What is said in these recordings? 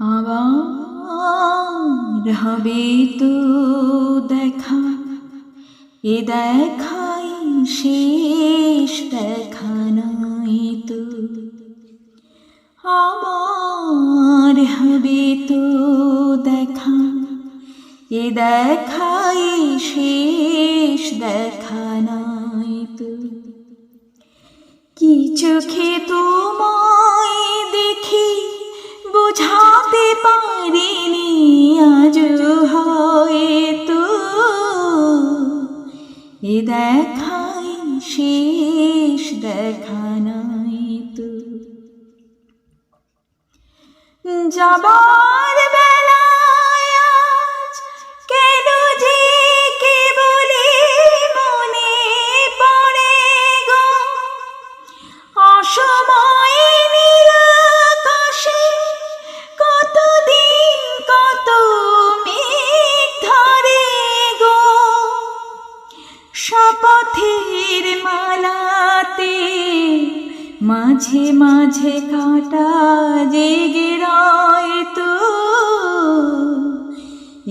আবার হবে তো দেখা, এ দেখাই শেষ দেখা নয় তো। আবার হবে তো দেখা, এ দেখাই শেষ দেখা নয় তো। কি চোখে তোমায় দেখি বুঝাতে পারিনি আজ হয়তো, এ দেখাই শেষ দেখা নয় তো। যাবার বেলায় আজ কেন যে কেবলি মনে পড়ে গো, অসময়ে নিরাকাশে কতদিন কত মেঘ ধরে গো। শপথের মালাতে মাঝে মাঝে কাটা জেগে রয় তো,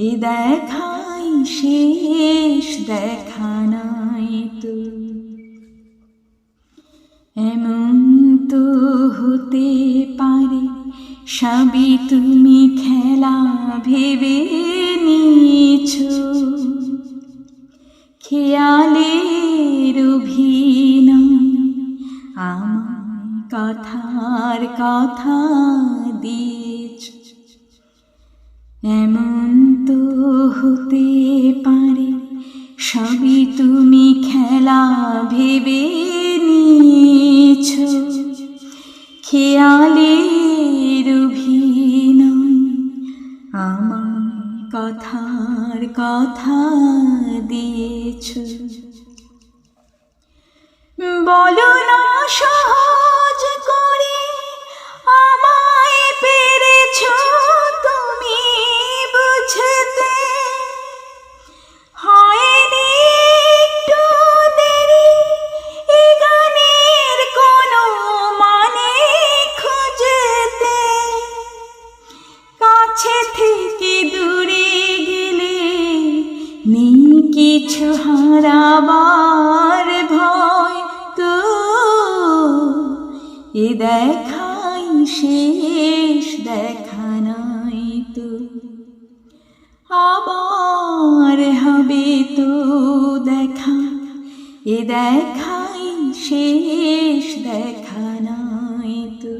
এ দেখাই শেষ দেখা নয় তো। এমন তো হতে পারে সবই তুমি খেলা ভেবে নিয়েছো, খেয়ালের অভিনয় আমার কথার কথা দিয়েছ। এমন তো হতে পারে সবই তুমি খেলা ভেবে নিয়েছ, খেয়ালের অভিনয় আমার কথার কথা দিয়েছ। বলো না সহজ করে আমায় পেরেছ তুমি বুঝতে, হয়নি একটু দেরি এ গানের কোনো মানে খুঁজতে। কাছে থেকে দূরে গেলে নেই কিছু হারাবার ভয় তো, এ দেখাই শেষ দেখা নয় তো। আবার হবে তো দেখা, এ দেখাই শেষ দেখা নয় তো।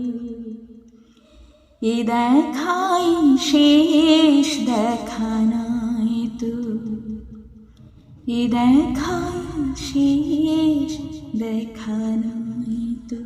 এ দেখাই শেষ দেখা নয় তো। এ দেখাই শেষ দেখা নয় তো।